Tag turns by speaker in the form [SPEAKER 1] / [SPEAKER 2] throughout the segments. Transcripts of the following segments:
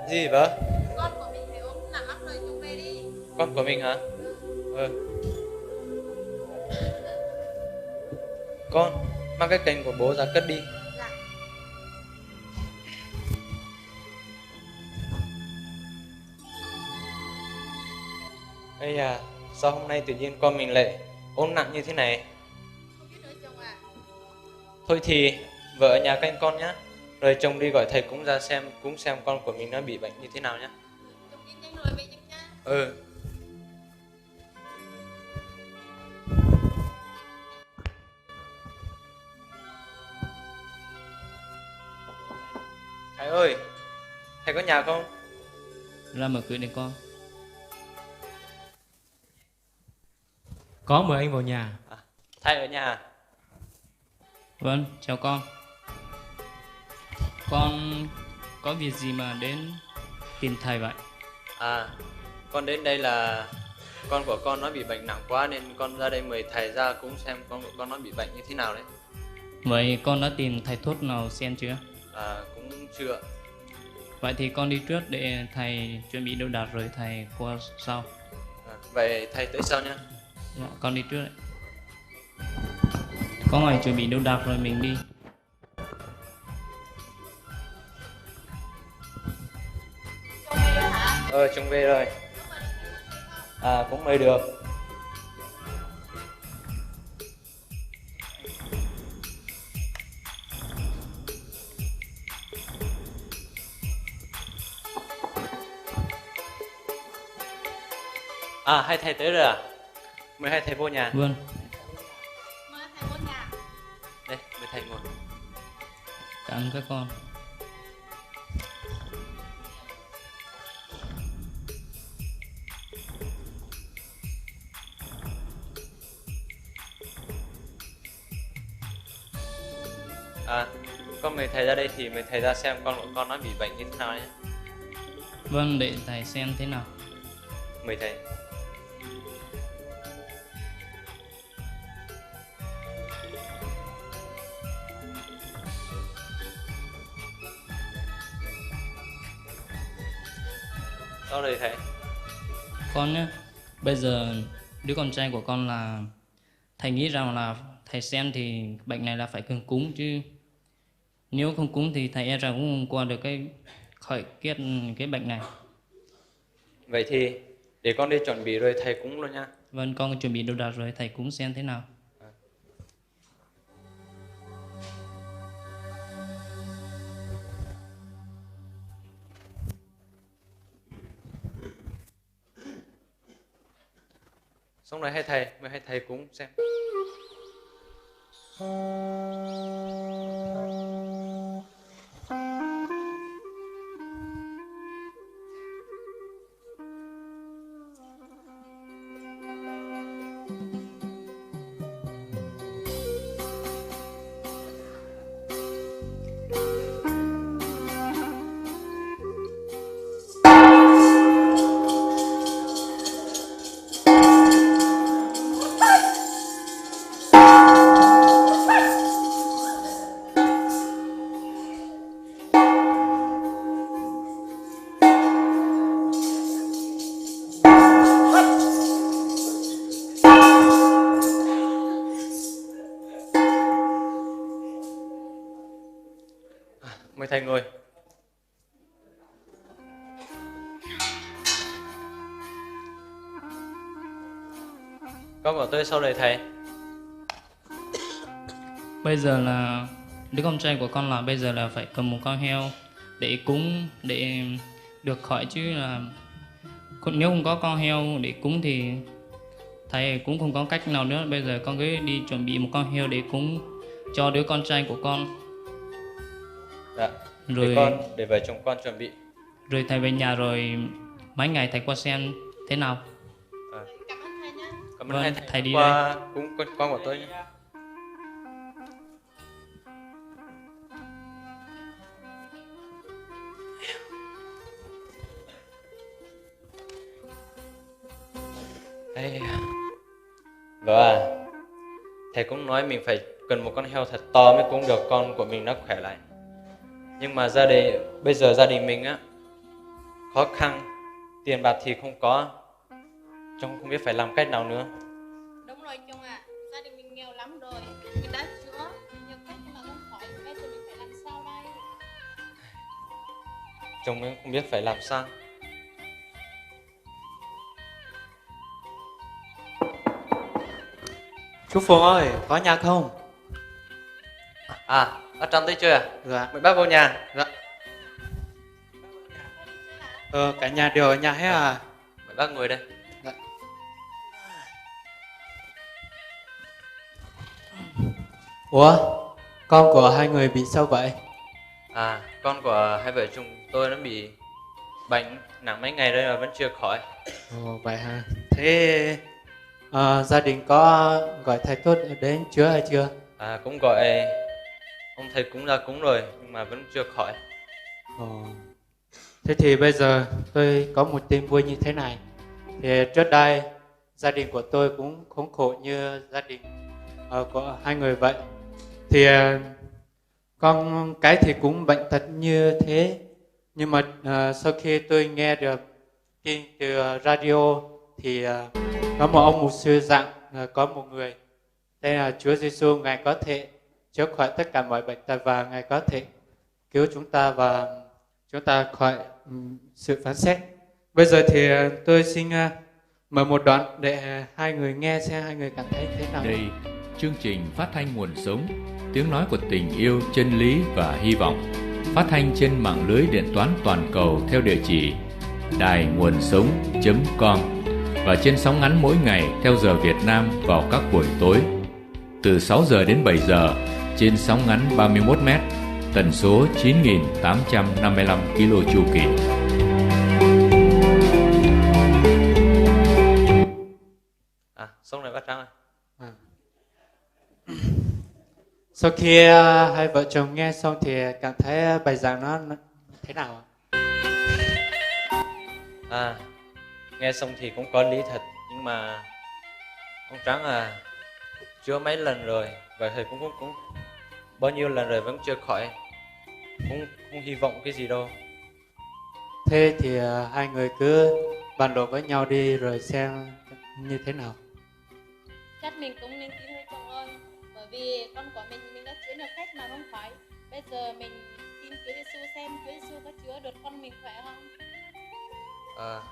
[SPEAKER 1] Gì vợ?
[SPEAKER 2] Con của mình phải ốm nặng lắm rồi, chúng về đi.
[SPEAKER 1] Con của mình hả? Ờ, con mang cái cành của bố ra cất đi.
[SPEAKER 2] Dạ.
[SPEAKER 1] Ây à, sao hôm nay tự nhiên con mình lại ốm nặng như thế này?
[SPEAKER 2] Không biết nữa chồng à.
[SPEAKER 1] Thôi thì vợ ở nhà canh con nhá. Rồi chồng đi gọi thầy cúng ra xem, cúng xem con của mình nó bị bệnh như thế nào nhá.
[SPEAKER 2] Chồng đi nhanh rồi về giúp nhá.
[SPEAKER 1] Ừ. Thầy ơi, thầy có nhà không?
[SPEAKER 3] Ra mở cửa để con.
[SPEAKER 4] Có, mời anh vào nhà.
[SPEAKER 1] À, thầy ở nhà à?
[SPEAKER 3] Vâng, chào con. Con có việc gì mà đến tìm thầy vậy?
[SPEAKER 1] À, con đến đây là con của con nó bị bệnh nặng quá nên con ra đây mời thầy ra cúng xem con của con nó bị bệnh như thế nào đấy.
[SPEAKER 3] Vậy con đã tìm thầy thuốc nào xem chưa?
[SPEAKER 1] À, cũng chưa.
[SPEAKER 3] Vậy thì con đi trước để thầy chuẩn bị đồ đạc rồi thầy qua sau.
[SPEAKER 1] À, vậy thầy tới sau nhá.
[SPEAKER 3] Dạ, con đi trước đấy. Có ngày chuẩn bị đồ đạc rồi mình đi.
[SPEAKER 2] Chồng về rồi hả?
[SPEAKER 1] Chồng về rồi.
[SPEAKER 2] Lúc mà đi kêu được không?
[SPEAKER 1] À, cũng mời được. À, hai thầy tới rồi à? Mời hai thầy vô nhà.
[SPEAKER 3] Vâng.
[SPEAKER 2] Mời thầy vô nhà.
[SPEAKER 1] Đây, mời thầy ngồi.
[SPEAKER 3] Cảm ơn các con.
[SPEAKER 1] À, con mời thầy ra đây thì mời thầy ra xem con của con nó bị bệnh như thế nào nhé.
[SPEAKER 3] Vâng, để thầy xem thế nào.
[SPEAKER 1] Mời thầy. Sao rồi thầy?
[SPEAKER 3] Con nhé, bây giờ đứa con trai của con là thầy nghĩ rằng là thầy xem thì bệnh này là phải cần cúng chứ. Nếu không cúng thì thầy e rằng cũng không qua được cái khởi kết cái bệnh này.
[SPEAKER 1] Vậy thì để con đi chuẩn bị rồi thầy cúng luôn nha.
[SPEAKER 3] Vâng, con chuẩn bị đồ đạc rồi thầy cúng xem thế nào.
[SPEAKER 1] Xong rồi mời hai thầy cúng xem. Mời thầy ngồi. Con bảo tôi sau này thầy.
[SPEAKER 3] Bây giờ là đứa con trai của con là bây giờ là phải cầm một con heo để cúng để được khỏi chứ là nếu không có con heo để cúng thì thầy cũng không có cách nào nữa. Bây giờ con cứ đi chuẩn bị một con heo để cúng cho đứa con trai của con.
[SPEAKER 1] Dạ.
[SPEAKER 3] Rồi
[SPEAKER 1] Để vợ chồng con chuẩn bị.
[SPEAKER 3] rồi thầy về nhà rồi mấy ngày thầy qua xem thế nào.
[SPEAKER 1] À,
[SPEAKER 2] Cảm ơn thầy nhá.
[SPEAKER 1] cảm ơn
[SPEAKER 3] Vâng,
[SPEAKER 1] hai
[SPEAKER 3] thầy đi
[SPEAKER 1] qua cúng con của tôi nhé. Ây, vợ à, thầy cũng nói mình phải cần một con heo thật to mới cúng được con của mình nó khỏe lại. Nhưng mà bây giờ gia đình mình á khó khăn, tiền bạc thì không có, chồng không biết phải làm cách nào nữa.
[SPEAKER 2] Đúng rồi chồng ạ. Gia đình mình nghèo lắm rồi. Mình đã chữa nhiều cách nhưng mà không khỏi. Bây giờ mình phải làm sao đây?
[SPEAKER 1] Chồng em không biết phải làm sao.
[SPEAKER 5] Chú Phùng ơi, có nhà không?
[SPEAKER 1] À, bác Trâm tới chưa à?
[SPEAKER 5] Dạ.
[SPEAKER 1] Mời bác vào nhà.
[SPEAKER 5] Dạ. Cả nhà đều ở nhà hết à?
[SPEAKER 1] Mời bác ngồi đây.
[SPEAKER 5] Dạ. Ủa, con của hai người bị sao vậy?
[SPEAKER 1] À, con của hai vợ chồng tôi nó bị bệnh nặng mấy ngày rồi mà vẫn chưa khỏi.
[SPEAKER 5] Ồ, vậy hả? Thế gia đình có gọi thầy tốt đến chữa hay chưa?
[SPEAKER 1] À, cũng gọi ông thầy cúng ra cúng rồi nhưng mà vẫn chưa khỏi.
[SPEAKER 5] Ồ. Thế thì bây giờ tôi có một tin vui như thế này. Thì trước đây gia đình của tôi cũng khốn khổ như gia đình của hai người vậy. Thì con cái thì cũng bệnh tật như thế. Nhưng mà sau khi tôi nghe được tin từ radio thì có một ông mục sư dặn có một người tên là Chúa Giêsu, Ngài có thể chữa khỏi tất cả mọi bệnh tật và Ngài có thể cứu chúng ta và chúng ta khỏi sự phán xét. Bây giờ thì tôi xin mở một đoạn để hai người nghe xem hai người cảm thấy thế nào.
[SPEAKER 6] Đây, chương trình phát thanh nguồn sống, tiếng nói của tình yêu, chân lý và hy vọng. Phát thanh trên mạng lưới điện toán toàn cầu theo địa chỉ đài nguồn sống.com và trên sóng ngắn mỗi ngày theo giờ Việt Nam vào các buổi tối từ 6 giờ đến 7 giờ trên sóng ngắn 31 m, tần số 9.855 km chu kỳ.
[SPEAKER 1] À, xong rồi bác Trâm ơi.
[SPEAKER 5] Sau khi hai vợ chồng nghe xong thì cảm thấy bài giảng nó thế nào ạ?
[SPEAKER 1] À, nghe xong thì cũng có lý thật nhưng mà ông Trắng chữa mấy lần rồi và thầy cũng bao nhiêu lần rồi vẫn chưa khỏi, cũng không hy vọng cái gì đâu.
[SPEAKER 5] Thế thì hai người cứ bàn luận với nhau đi rồi xem như thế nào.
[SPEAKER 2] Chắc mình cũng nên tin thôi chồng ơi. Bởi vì con của mình đã chữa được cách mà không phải. Bây giờ mình tin Chúa Giêsu xem Chúa Giêsu có chữa được con mình khỏe không?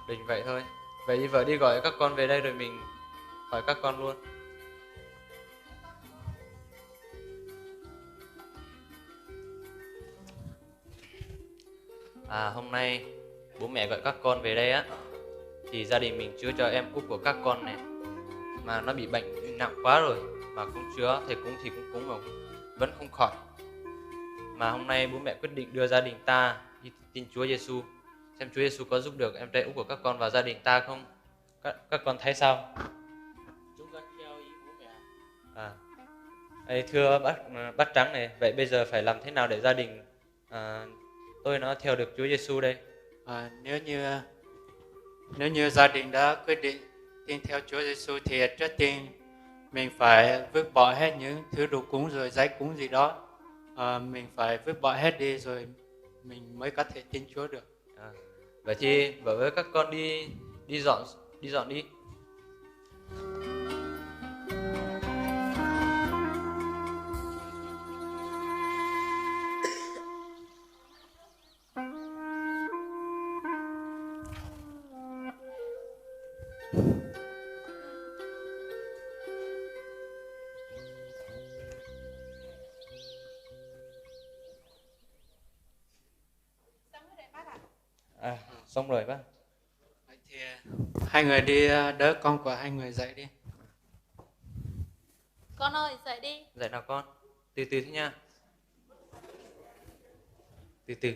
[SPEAKER 1] Định vậy thôi. Vậy vợ đi gọi các con về đây rồi mình hỏi các con luôn. Hôm nay bố mẹ gọi các con về đây á, thì gia đình mình chữa cho em út của các con này, mà nó bị bệnh nặng quá rồi mà cũng chữa, thầy cúng thì cũng cúng mà vẫn không khỏi. Mà hôm nay bố mẹ quyết định đưa gia đình ta đi tin Chúa Giêsu, xem Chúa Giêsu có giúp được em trai út của các con và gia đình ta không. Các con thấy sao?
[SPEAKER 5] Chúng con theo ý bố mẹ.
[SPEAKER 1] Thưa bác Trắng này, vậy bây giờ phải làm thế nào để gia đình tôi nó theo được Chúa Giêsu đây?
[SPEAKER 5] Nếu như gia đình đã quyết định tin theo Chúa Giêsu thì trước tiên mình phải vứt bỏ hết những thứ đồ cúng rồi giấy cúng gì đó. Mình phải vứt bỏ hết đi rồi mình mới có thể tin Chúa được.
[SPEAKER 1] Vậy thì vợ với các con đi dọn đi. Xong rồi bác.
[SPEAKER 5] Vậy thì hai người đi đỡ con của hai người dậy đi.
[SPEAKER 2] Con ơi dậy đi.
[SPEAKER 1] Dậy nào con. Từ từ thế nha. Từ từ.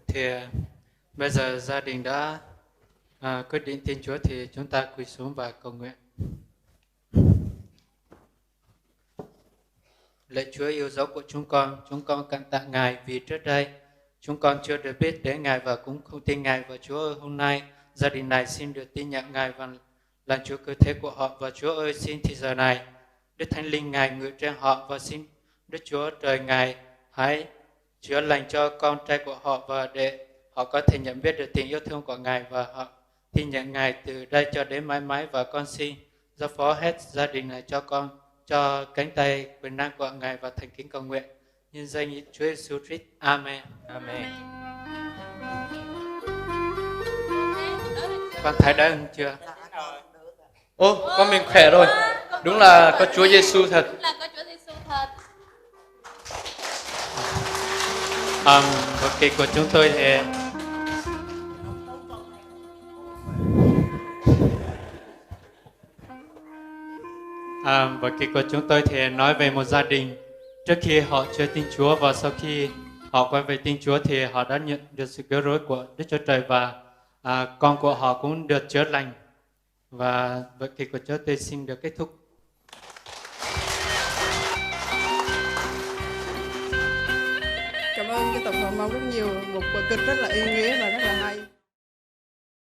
[SPEAKER 5] Thì bây giờ gia đình đã quyết định tin Chúa thì chúng ta quỳ xuống và cầu nguyện. Lạy Chúa yêu dấu của chúng con cảm tạ Ngài vì trước đây chúng con chưa được biết đến Ngài và cũng không tin Ngài. Và Chúa ơi, hôm nay gia đình này xin được tin nhận Ngài và làm Chúa cơ thể của họ. Và Chúa ơi, xin thì giờ này Đức Thánh Linh Ngài ngự trên họ, và xin Đức Chúa Trời Ngài hãy chữa lành cho con trai của họ và để họ có thể nhận biết được tình yêu thương của Ngài và họ tin nhận Ngài từ đây cho đến mãi mãi. Và con xin giao phó hết gia đình này cho con, cho cánh tay quyền năng của Ngài và thành kính cầu nguyện nhân danh Chúa Giêsu Christ. Amen.
[SPEAKER 1] Amen.
[SPEAKER 5] Con thấy đã ưng chưa?
[SPEAKER 1] Ô, con mình khỏe rồi. Đúng là có Chúa Giêsu thật.
[SPEAKER 2] Đúng là có Chúa Giêsu thật.
[SPEAKER 5] Vở kịch của chúng tôi thì vở kịch của chúng tôi thì nói về một gia đình trước khi họ chưa tin Chúa và sau khi họ quay về tin Chúa thì họ đã nhận được sự cứu rỗi của Đức Chúa Trời và con của họ cũng được chữa lành. Và vở kịch của chúng tôi xin được kết thúc.
[SPEAKER 7] Cảm ơn cái tổng hợp mong rất nhiều, một vở kịch rất là ý nghĩa và rất là hay.